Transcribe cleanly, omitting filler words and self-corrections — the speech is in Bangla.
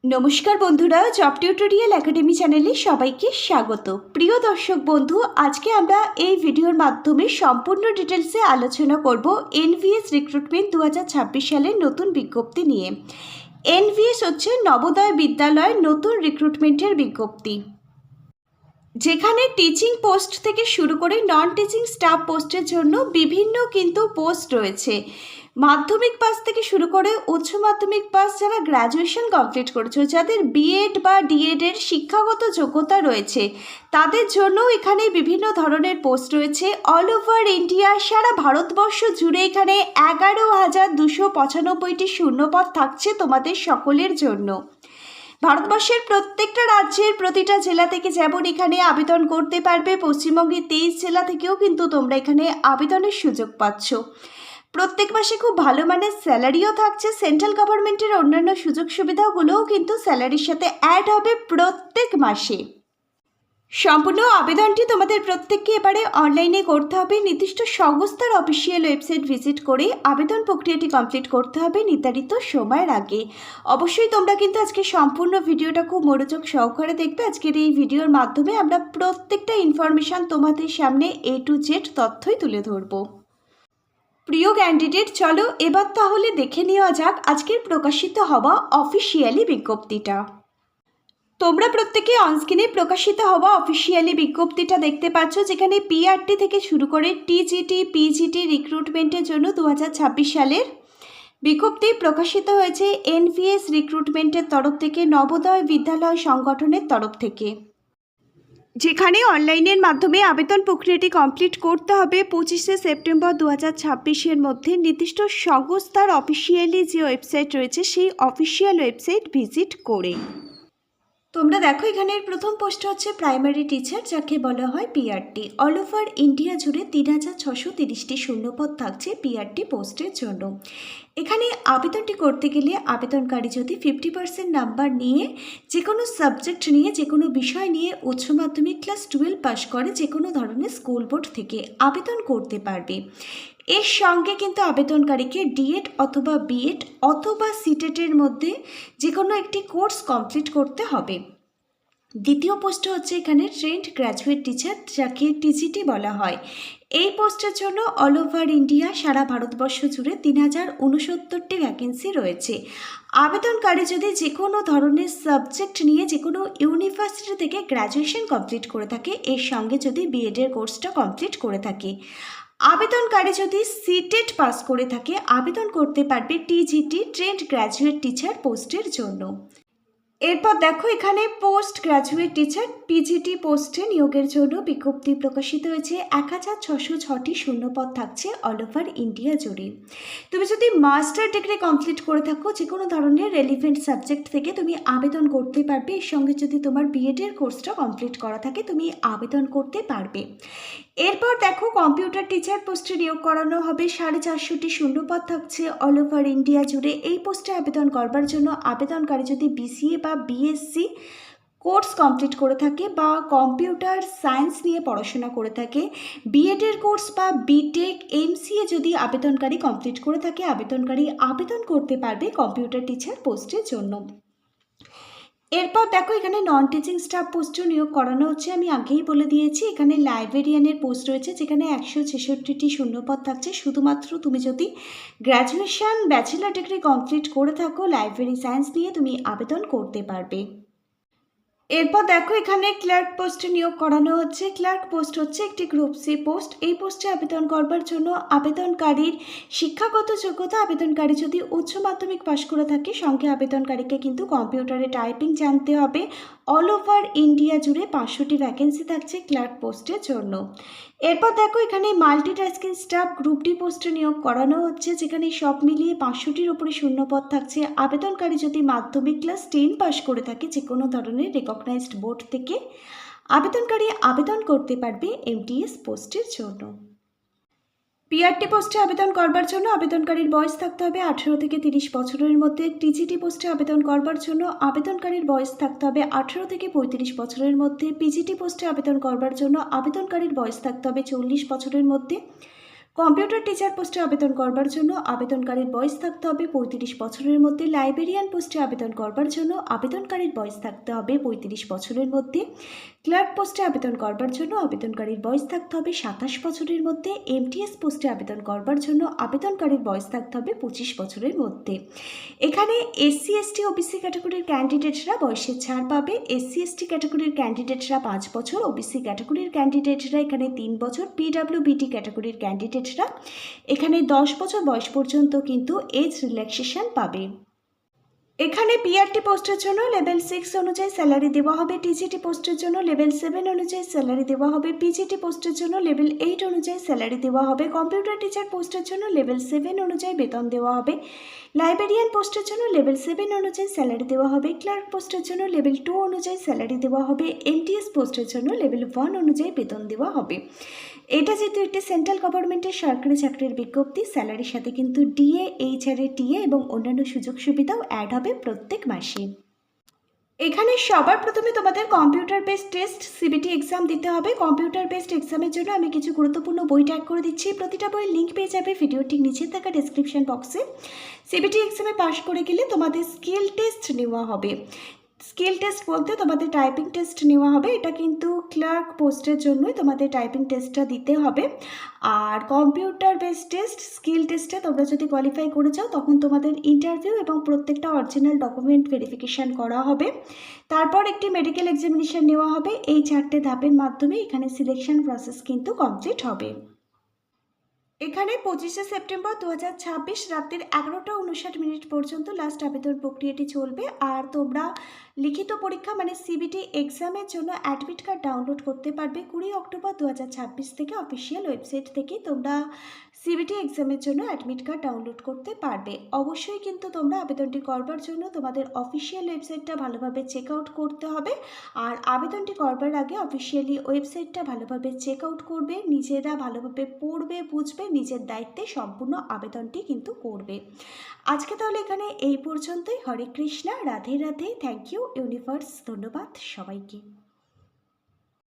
নমস্কার বন্ধুরা, জব টিউটোরিয়াল একাডেমি চ্যানেলে সবাইকে স্বাগত। প্রিয় দর্শক বন্ধু, আজকে আমরা এই ভিডিওর মাধ্যমে সম্পূর্ণ ডিটেলসে আলোচনা করব এনভিএস রিক্রুটমেন্ট 2026 সালের নতুন বিজ্ঞপ্তি নিয়ে। এনভিএস হচ্ছে নবোদয় বিদ্যালয়ের নতুন রিক্রুটমেন্টের বিজ্ঞপ্তি, যেখানে টিচিং পোস্ট থেকে শুরু করে নন টিচিং স্টাফ পোস্টের জন্য বিভিন্ন কিন্তু পোস্ট রয়েছে। মাধ্যমিক পাস থেকে শুরু করে উচ্চ মাধ্যমিক পাস, যারা গ্র্যাজুয়েশন কমপ্লিট করেছে, যাদের বিএড বা ডিএড এর শিক্ষাগত যোগ্যতা রয়েছে, তাদের জন্য এখানে বিভিন্ন ধরনের পোস্ট রয়েছে। অল ওভার ইন্ডিয়া, সারা ভারতবর্ষ জুড়ে এখানে 11,295টি শূন্যপদ থাকছে তোমাদের সকলের জন্য। ভারতবর্ষের প্রত্যেকটা রাজ্যের প্রতিটা জেলা থেকে যেমন এখানে আবেদন করতে পারবে, পশ্চিমবঙ্গের 23 জেলা থেকেও কিন্তু তোমরা এখানে আবেদনের সুযোগ পাচ্ছ। প্রত্যেক মাসে খুব ভালো মানের স্যালারিও থাকছে। সেন্ট্রাল গভর্নমেন্টের অন্যান্য সুযোগ সুবিধাগুলোও কিন্তু স্যালারির সাথে অ্যাড হবে প্রত্যেক মাসে। সম্পূর্ণ আবেদনটি তোমাদের প্রত্যেককে এবারে অনলাইনে করতে হবে। নির্দিষ্ট সংস্থার অফিসিয়াল ওয়েবসাইট ভিজিট করে আবেদন প্রক্রিয়াটি কমপ্লিট করতে হবে নির্ধারিত সময়ের আগে। অবশ্যই তোমরা কিন্তু আজকে সম্পূর্ণ ভিডিওটা খুব মনোযোগ সহকারে দেখবে। আজকের এই ভিডিওর মাধ্যমে আমরা প্রত্যেকটা ইনফরমেশান তোমাদের সামনে A to Z তথ্যই তুলে ধরবো। প্রিয় ক্যান্ডিডেট, চলো এবার তাহলে দেখে নেওয়া যাক আজকের প্রকাশিত হওয়া অফিসিয়ালি বিজ্ঞপ্তিটা। তোমরা প্রত্যেকে অনস্ক্রিনে প্রকাশিত হওয়া অফিসিয়ালি বিজ্ঞপ্তিটা দেখতে পাচ্ছ, যেখানে পিআরটি থেকে শুরু করে টিজিটি, পিজিটি রিক্রুটমেন্টের জন্য 2026 সালের বিজ্ঞপ্তি প্রকাশিত হয়েছে এনভিএস রিক্রুটমেন্টের তরফ থেকে, নবোদয় বিদ্যালয় সংগঠনের তরফ থেকে, যেখানে অনলাইনের মাধ্যমে আবেদন প্রক্রিয়াটি কমপ্লিট করতে হবে 25শে সেপ্টেম্বর 2026-এর মধ্যে। নির্দিষ্ট সংস্থার অফিসিয়ালি যে ওয়েবসাইট রয়েছে সেই অফিসিয়াল ওয়েবসাইট ভিজিট করে। তোমরা দেখো এখানের প্রথম পোস্ট হচ্ছে প্রাইমারি টিচার, যাকে বলা হয় পিআরটি। অল ওভার ইন্ডিয়া জুড়ে 3,630টি শূন্যপদ থাকছে পিআরটি পোস্টের জন্য। এখানে আবেদনটি করতে গেলে আবেদনকারী যদি 50% নাম্বার নিয়ে, যে কোনো সাবজেক্ট নিয়ে, যে কোনো বিষয় নিয়ে উচ্চ মাধ্যমিক ক্লাস 12 পাস করে যে কোনো ধরনের স্কুল বোর্ড থেকে আবেদন করতে পারবে। এর সঙ্গে কিন্তু আবেদনকারীকে ডিএড অথবা বিএড অথবা সিটেটের মধ্যে যে কোনো একটি কোর্স কমপ্লিট করতে হবে। দ্বিতীয় পোস্ট হচ্ছে এখানে ট্রেন্ড গ্র্যাজুয়েট টিচার, যাকে টিজিটি বলা হয়। এই পোস্টের জন্য অল ওভার ইন্ডিয়া, সারা ভারতবর্ষ জুড়ে 3,069টি ভ্যাকেন্সি রয়েছে। আবেদনকারী যদি যে কোনো ধরনের সাবজেক্ট নিয়ে যে কোনো ইউনিভার্সিটি থেকে গ্র্যাজুয়েশন কমপ্লিট করে থাকে, এর সঙ্গে যদি বিএডের কোর্সটা কমপ্লিট করে থাকে, আবেদনকারী যদি সিটেট পাস করে থাকে, আবেদন করতে পারবে টিজিটি ট্রেন্ড গ্র্যাজুয়েট টিচার পোস্টের জন্য। এরপর দেখো এখানে পোস্ট গ্র্যাজুয়েট টিচার পিজিটি পোস্টে নিয়োগের জন্য বিজ্ঞপ্তি প্রকাশিত হয়েছে। 1,606টি শূন্যপদ থাকছে অল ওভার ইন্ডিয়া জুড়ে। তুমি যদি মাস্টার ডিগ্রি কমপ্লিট করে থাকো, যে কোনো ধরনের রেলিভেন্ট সাবজেক্ট থেকে তুমি আবেদন করতে পারবে। এর সঙ্গে যদি তোমার বিএডের কোর্সটা কমপ্লিট করা থাকে, তুমি আবেদন করতে পারবে। এরপর দেখো কম্পিউটার টিচার পোস্টে নিয়োগ করানো হবে। 450টি শূন্যপদ থাকছে অল ওভার ইন্ডিয়া জুড়ে। এই পোস্টে আবেদন করবার জন্য আবেদনকারী যদি বিসিএ বা বিএসসি কোর্স কমপ্লিট করে থাকে বা কম্পিউটার সায়েন্স নিয়ে পড়াশোনা করে থাকে, বিএডের কোর্স বা বিটেক এমসিএ যদি আবেদনকারী কমপ্লিট করে থাকে, আবেদনকারী আবেদন করতে পারবে কম্পিউটার টিচার পোস্টের জন্য। এরপর দেখো এখানে নন টিচিং স্টাফ পোস্টও নিয়োগ করানো হচ্ছে। আমি আগেই বলে দিয়েছি এখানে লাইব্রেরিয়ানের পোস্ট রয়েছে, যেখানে 166টি শূন্যপদ থাকছে। শুধুমাত্র তুমি যদি গ্র্যাজুয়েশন ব্যাচেলার ডিগ্রি কমপ্লিট করে থাকো লাইব্রেরি সায়েন্স নিয়ে, তুমি আবেদন করতে পারবে। এরপর দেখো এখানে ক্লার্ক পোস্টে নিয়োগ করানো হচ্ছে। ক্লার্ক পোস্ট হচ্ছে একটি গ্রুপ সি পোস্ট। এই পোস্টে আবেদন করবার জন্য আবেদনকারীর শিক্ষাগত যোগ্যতা, আবেদনকারী যদি উচ্চ মাধ্যমিক পাশ করে থাকে, সঙ্গে আবেদনকারীকে কিন্তু কম্পিউটারে টাইপিং জানতে হবে। অল ওভার ইন্ডিয়া জুড়ে 500টি ভ্যাকেন্সি থাকছে ক্লার্ক পোস্টের জন্য। এরপর দেখো এখানে মাল্টিটাস্কিং স্টাফ গ্রুপ ডি পোস্টে নিয়োগ করানো হচ্ছে, যেখানে সব মিলিয়ে 500টির উপরে শূন্যপদ থাকছে। আবেদনকারী যদি মাধ্যমিক ক্লাস 10 পাস করে থাকে যে কোনো ধরনের রেকগনাইজড বোর্ড থেকে, আবেদনকারী আবেদন করতে পারবে এমটিএস পোস্টের জন্য। পিআরটি পোস্টে আবেদন করবার জন্য আবেদনকারীর বয়স থাকতে হবে 18 থেকে 30 বছরের মধ্যে। টিজিটি পোস্টে আবেদন করবার জন্য আবেদনকারীর বয়স থাকতে হবে 18 থেকে 35 বছরের মধ্যে। পিজিটি পোস্টে আবেদন করবার জন্য আবেদনকারীর বয়স থাকতে হবে 40 বছরের মধ্যে। কম্পিউটার টিচার পোস্টে আবেদন করবার জন্য আবেদনকারীর বয়স থাকতে হবে 35 বছরের মধ্যে। লাইব্রেরিয়ান পোস্টে আবেদন করবার জন্য আবেদনকারীর বয়স থাকতে হবে 35 বছরের মধ্যে। ক্লার্ক পোস্টে আবেদন করবার জন্য আবেদনকারীর বয়স থাকতে হবে 27 বছরের মধ্যে। এমটিএস পোস্টে আবেদন করবার জন্য আবেদনকারীর বয়স থাকতে হবে 25 বছরের মধ্যে। এখানে এসসি এসটি ওবিসি ক্যাটাগরির ক্যান্ডিডেটরা বয়সের ছাড় পাবে। এসসি এসটি ক্যাটাগরির ক্যান্ডিডেটরা 5 বছর, ওবিসি ক্যাটাগরির ক্যান্ডিডেটরা এখানে 3 বছর, পিডব্লিউবিটি ক্যাটাগরির ক্যান্ডিডেটরা এখানে 10 বছর বয়স পর্যন্ত কিন্তু এজ রিল্যাক্সেশন পাবে। এখানে পিআরটি পোস্টের জন্য লেভেল 6 অনুযায়ী স্যালারি দেওয়া হবে। টিজিটি পোস্টের জন্য লেভেল 7 অনুযায়ী স্যালারি দেওয়া হবে। পিজিটি পোস্টের জন্য লেভেল 8 অনুযায়ী স্যালারি দেওয়া হবে। কম্পিউটার টিচার পোস্টের জন্য লেভেল 7 অনুযায়ী বেতন দেওয়া হবে। লাইব্রেরিয়ান পোস্টের জন্য লেভেল 7 অনুযায়ী স্যালারি দেওয়া হবে। ক্লার্ক পোস্টের জন্য লেভেল 2 অনুযায়ী স্যালারি দেওয়া হবে। এমটিএস পোস্টের জন্য লেভেল 1 অনুযায়ী বেতন দেওয়া হবে। এটা যেহেতু একটি সেন্ট্রাল গভর্নমেন্টের সরকারি চাকরির বিজ্ঞপ্তি, স্যালারির সাথে কিন্তু ডিএ, এইচআরএ, টিএ এবং অন্যান্য সুযোগ সুবিধাও অ্যাড হবে প্রত্যেক মাসে। এখানে সবার প্রথমে তোমাদের computer based test CBT exam দিতে হবে। কম্পিউটার বেসড এক্সামের জন্য আমি কিছু গুরুত্বপূর্ণ বই ট্যাগ করে দিচ্ছি। প্রতিটা বইয়ের লিঙ্ক পেয়ে যাবে ভিডিওর ঠিক নিচে থাকা ডেসক্রিপশন বক্সে। সিবিটি এক্সামে পাশ করে গেলে তোমাদের স্কিল টেস্ট নেওয়া হবে। স্কিল টেস্ট বলতে তোমাদের টাইপিং টেস্ট নেওয়া হবে। এটা কিন্তু ক্লার্ক পোস্টের জন্যই তোমাদের টাইপিং টেস্টটা দিতে হবে। আর কম্পিউটার বেসড টেস্ট স্কিল টেস্টে তোমরা যদি কোয়ালিফাই করে যাও তখন তোমাদের ইন্টারভিউ এবং প্রত্যেকটা অরিজিনাল ডকুমেন্ট ভেরিফিকেশান করা হবে। তারপর একটি মেডিকেল এক্সামিনেশান নেওয়া হবে। এই 4টে ধাপের মাধ্যমে এখানে সিলেকশন প্রসেস কিন্তু কমপ্লিট হবে। এখানে 25শে সেপ্টেম্বর 2026 রাত্রির 11:59 পর্যন্ত লাস্ট আবেদন প্রক্রিয়াটি চলবে। আর তোমরা লিখিত পরীক্ষা মানে সিবিটি এক্সামের জন্য অ্যাডমিট কার্ড ডাউনলোড করতে পারবে 20 অক্টোবর 2026 থেকে। অফিসিয়াল ওয়েবসাইট থেকে তোমরা সিবিটি এক্সামের জন্য অ্যাডমিট কার্ড ডাউনলোড করতে পারবে। অবশ্যই কিন্তু তোমরা আবেদনটি করবার জন্য তোমাদের অফিসিয়াল ওয়েবসাইটটা ভালোভাবে চেক আউট করতে হবে। আর আবেদনটি করবার আগে অফিসিয়ালি ওয়েবসাইটটা ভালোভাবে চেক আউট করবে, নিজেরা ভালোভাবে পড়বে, বুঝবে, নিজের দায়িত্বে সম্পূর্ণ আবেদনটি কিন্তু করবে। আজকে তাহলে এখানে এই পর্যন্তই। Hare Krishna, Radhe Radhe, thank you universe, ধন্যবাদ সবাইকে।